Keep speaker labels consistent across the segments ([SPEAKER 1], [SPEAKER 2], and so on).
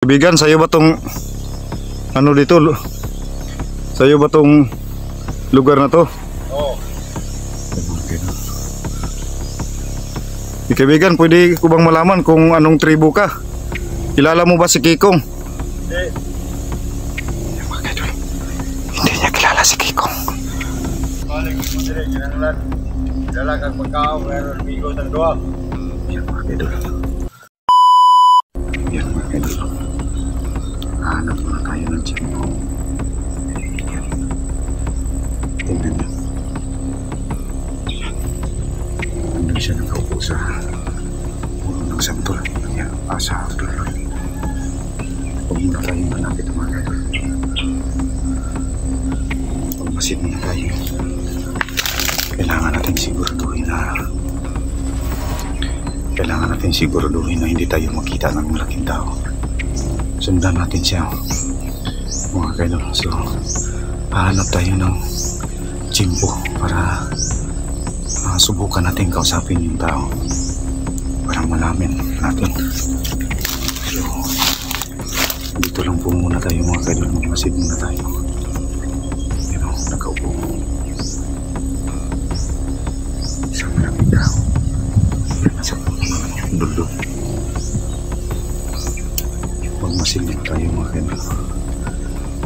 [SPEAKER 1] Kaibigan, sa'yo ba tong ano dito? Sa'yo ba tong lugar na to?
[SPEAKER 2] Oo.
[SPEAKER 1] Kaibigan, pwede ko bang malaman kung anong tribo ka? Kilala mo ba si Kikong?
[SPEAKER 2] Hindi.
[SPEAKER 1] Hindi niya kilala si Kikong.
[SPEAKER 2] Balik mo dire, ginanalan. Dala kang pagkaon, meron bigo ng doa.
[SPEAKER 1] Yan mga idol. Yan mga idol. Hanap muna tayo ng tiyempo. Yan. Tingnan niyo. Nandun siya nakaupo sa puno ng santol. Yan, sa after. Huwag muna tayo malapit mga idol. Pagmasid muna tayo. Kailangan natin siguraduhin na hindi tayo makita ng malaking tao. Sundan natin siya mga kaidol. So hahanap tayo ng tiyempo para subukan natin kausapin yung tao para malamin natin. So dito lang po muna tayo mga kaidol. Magmasid muna tayo. Nakaupo isang malaking tao nasa dulo. Magmasid muna tayo mga kaidol.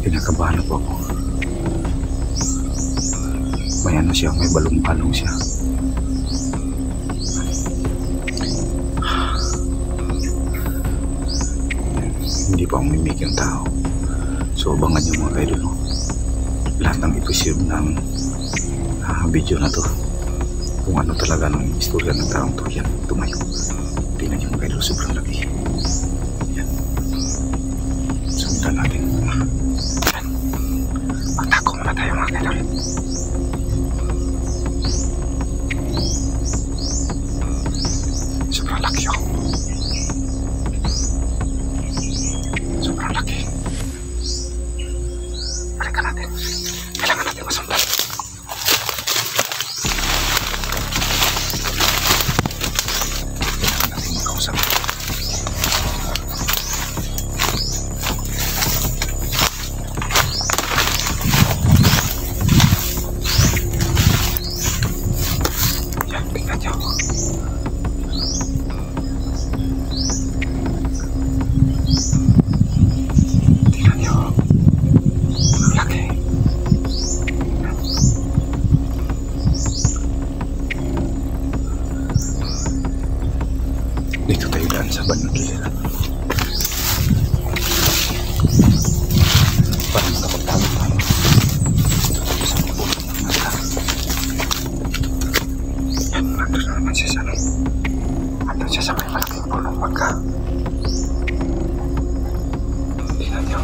[SPEAKER 1] Pinakabahan po ako. May ano siya, may balong-balong siya. Hindi pa umimik yung tao. So abangan nyo mga kaidol, no? Lahat ng episode ng video na to, kung ano talaga ng istorya ng taong to. Yan, tumayo. Tingnan nyo mga kaidol, sobrang laki. Yan. Sundan natin. Yan. Magtako muna tayo mga kaidol. Sobrang laki ako. Sobrang laki. Balikan natin. Kailangan natin masundan. Kailangan natin makausap. Yan, tingnan niyo. Tingnan niyo. Ang laki. Dito tayo daan sa bandang gilid. Para makapagtawag tayo. Dito tayo sa mga puno ng mata. Yan, nandun na naman siya sa ano. Nandun siya sa may malaking punong magka. Tingnan niyo.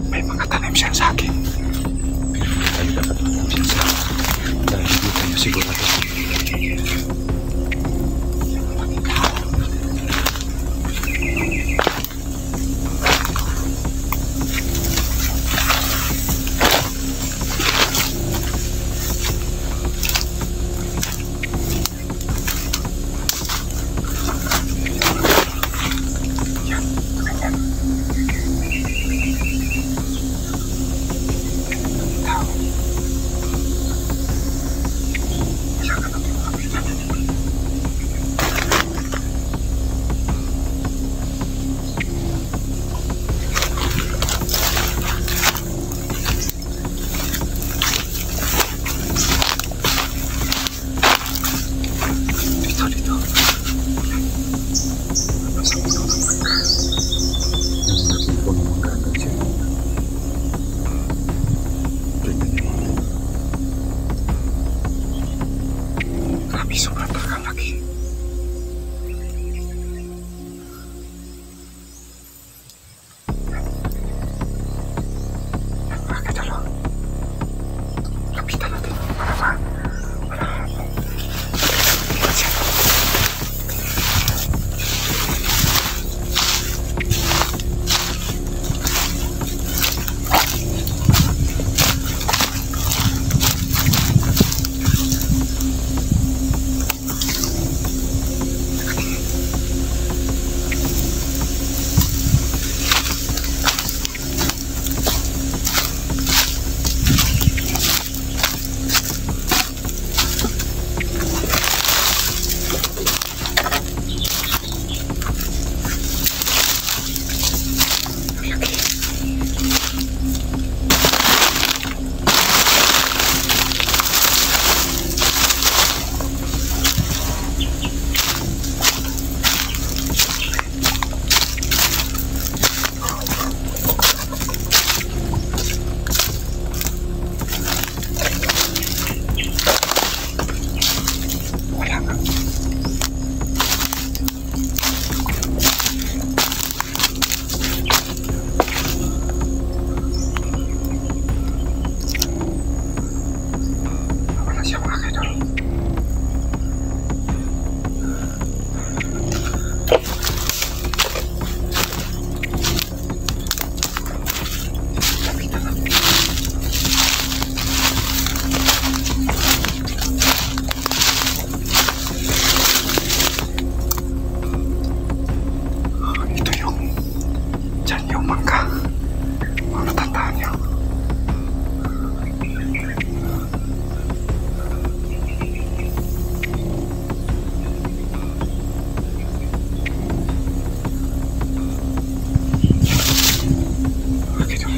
[SPEAKER 1] May mga tanim siya sa akin. Pero hindi tayo dapat tanim siya sa akin. Dahil hindi tayo sigurado. Yan, ganyan. Tao. Isang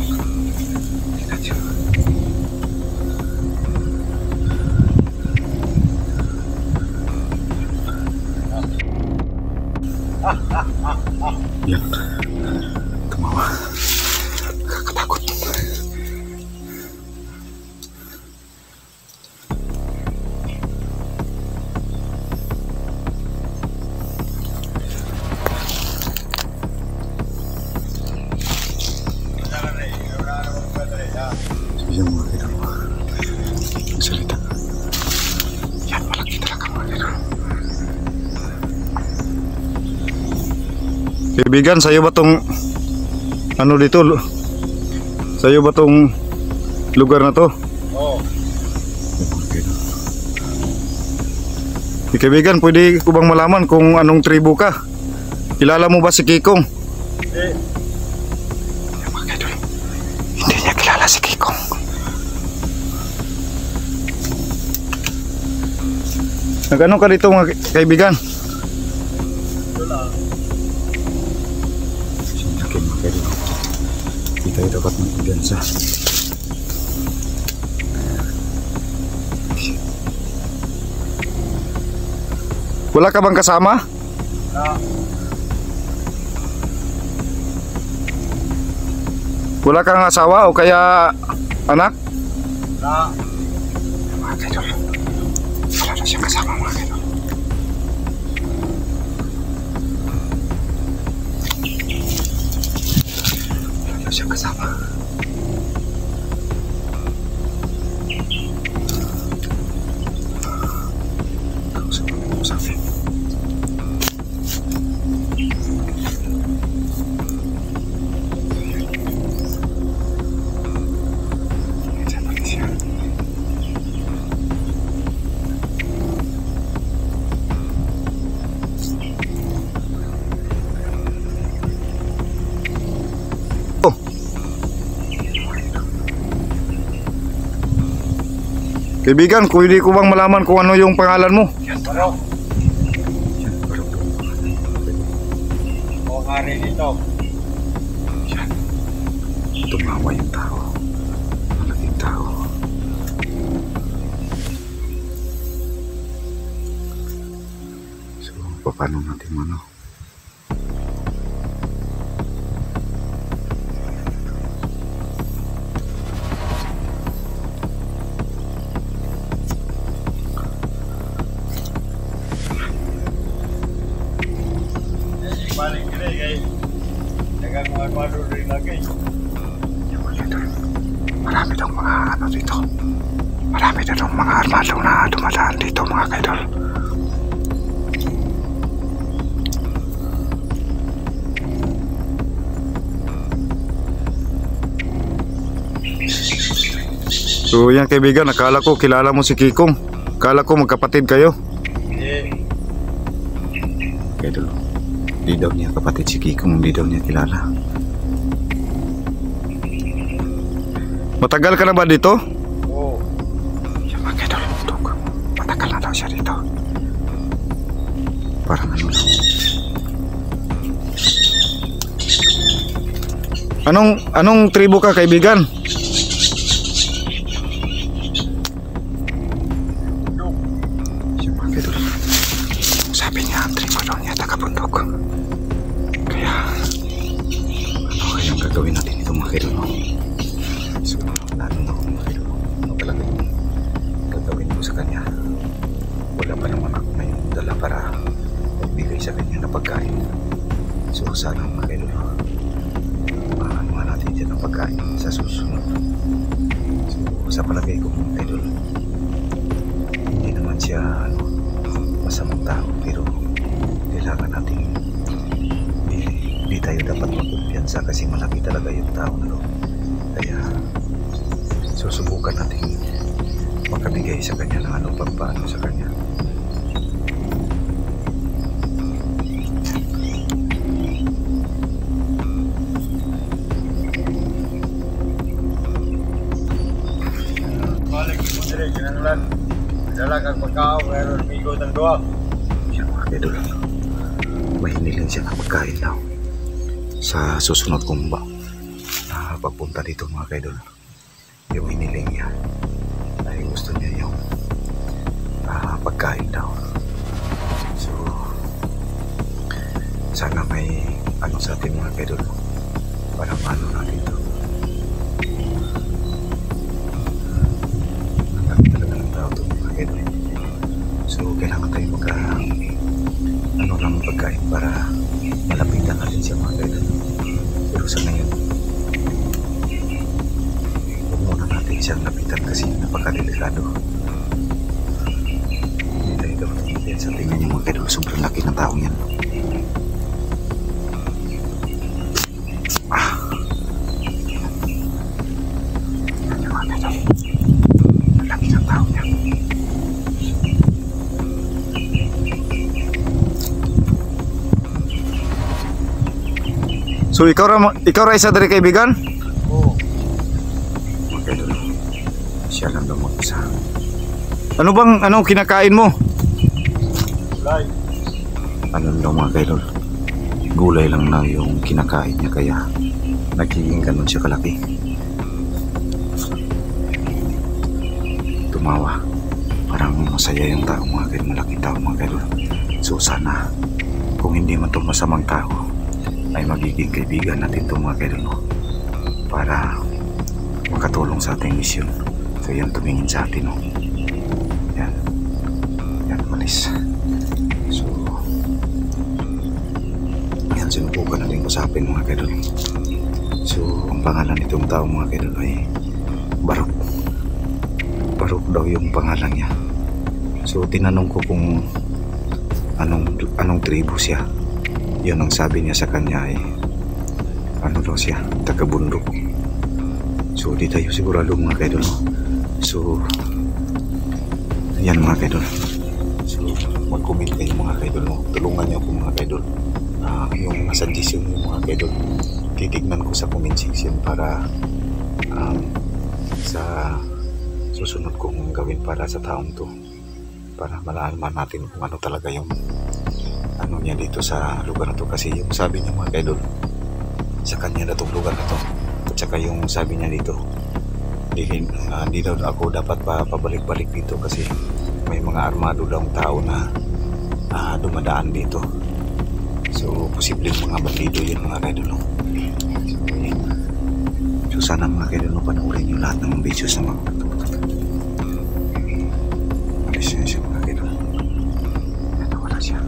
[SPEAKER 1] Tingnan siya. Yan. Tumawa. Nakakatakot. Yan mga kailan mo. Ang salita. Yan, malaki talaga mga kailan. Kaibigan, sa'yo ba tong ano dito? Sa'yo ba tong lugar na to?
[SPEAKER 2] Oo.
[SPEAKER 1] Kaibigan, pwede ko bang malaman kung anong tribo ka? Kilala mo ba si Kikong?
[SPEAKER 2] Hindi.
[SPEAKER 1] Hindi niya kilala si Kikong. Nag-ano ka dito mga kaibigan?
[SPEAKER 2] Ito lang.
[SPEAKER 1] Sinakin mga kaibigan. Hindi tayo dapat magpigansa. Wala ka bang kasama?
[SPEAKER 2] Na.
[SPEAKER 1] Wala kang asawa o kaya anak?
[SPEAKER 2] Na.
[SPEAKER 1] Mga kaibigan. Wala na siyang kasama mga kaibigan. Wala na siyang kasama. Usapin. Kaibigan, pwede ko bang malaman kung ano yung pangalan mo?
[SPEAKER 2] Ano? O hari dito.
[SPEAKER 1] Tumawa yung tao. Malaking tao. So, paano natin ano?
[SPEAKER 2] Balik kini kay. Dagang mga armado rin lagi.
[SPEAKER 1] Marami daw mga ano dito. Marami daw mga armado na dumadaan dito mga kaidol. So yan kaibigan, nakala ko kilala mo si Kikong. Akala ko magkapatid kayo.
[SPEAKER 2] Hindi.
[SPEAKER 1] Kaidol, di daw niya kapatid si Kikong, di daw niya kilala. Matagal ka na ba dito?
[SPEAKER 2] Oo.
[SPEAKER 1] Yung mga kaidol, matagal na daw siya dito. Parang ano lang. Anong tribo ka kaibigan? Yung mga kaidol, sabi niya ang tribo daw niya taga-bundok. Kaya ano kayang gagawin natin ito mga kaidol? So, lalo na ako mga kaidol. Ano talaga yung gagawin ko sa kanya? Wala pa naman ako na yung dala para magbigay sa kanya na pagkain. So sana mga kaidol, maanuhan natin dyan ang pagkain sa susunod. So sa palagay ko mga kaidol, hindi naman siya masamang tao, pero kailangan natin hindi tayo dapat magkumpiyansa kasi malaki talaga yung tao na doon. Kaya susubukan natin makabigay sa kanya ng anong pagpaano sa kanya.
[SPEAKER 2] Balik mo dire kinahanglan. Dala kang pagkaon pero lumigo tang duha.
[SPEAKER 1] Yan mga kaidol, may hiniling siya ng pagkain daw sa susunod kong pagpunta dito mga kaidol. Yung hiniling niya ay gusto niya yung pagkain daw. So sana may ano sa atin mga kaidol para paano natin to. Ang talaga ng tao to mga kaidol. So kailangan tayo ano lang pagkain para malapitan natin siya mga kaidol. Pero sa ngayon huwag muna natin siyang lapitan kasi napakadelikado. Hindi tayo dapat sa tingnan niyo mga kaidol, sobrang laki ng tao yan. Yan yung mga kaidol, laki ng tao yan. So ikaw ra isa dari kaibigan?
[SPEAKER 2] Oo.
[SPEAKER 1] Okay, siya lang daw mag-isa. Ano kinakain mo?
[SPEAKER 2] Gulay.
[SPEAKER 1] Ano daw mga kaidol? Gulay lang na yung kinakain niya kaya nagiging ganun siya kalaki. Tumawa. Parang masaya yung tao mga kaidol, malaking tao mga kaidol. So sana kung hindi man itong masamang tao ay magiging kaibigan natin itong mga kaidol, no? Para makatulong sa ating misyon. So yan, tumingin sa atin, no? Yan, malis. So yan, sinubukan natin usapin mga kaidol. So ang pangalan nitong tao mga kaidol ay Barok. Barok daw yung pangalan niya. So tinanong ko kung anong tribo siya. Yun ang sabi niya sa kanya ay ano daw siya, taga-bundok. So di tayo sigurado mga kaidol. So yan mga kaidol. So mag-comment kayo mga kaidol, no? Tulungan niyo ako mga kaidol. Yung suggestion niyo mga kaidol, titignan ko sa comment section para sa susunod kong gawin para sa taong to, para malaman natin kung ano talaga yung ano niya dito sa lugar na to. Kasi yung sabi niya mga kaidol, sa kanya na itong lugar na to, at saka yung sabi niya dito, hindi daw ako dapat pabalik-balik dito kasi may mga armado daw tao na dumadaan dito. So posibleng mga bandido yun mga kaidol, no? So sana mga kaidol, no, panoorin yung lahat ng videos na mga alis na siya mga kaidol. Nawala siya.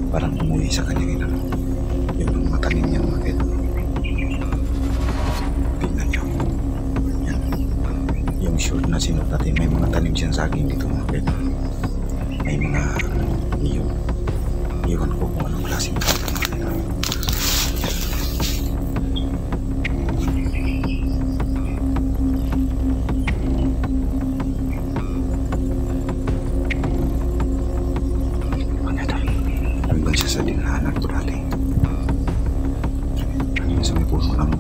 [SPEAKER 1] Parang umuwi sa kanyang yung mga tanim niya mga kaidol. Tingnan nyo yan, yung short na sinot natin, may mga tanim siyang saging dito mga kaidol. May mga iwan ko kung anong klaseng tanim mga kaidol. Sa dinaanan ko dati. Ano sa may puno ng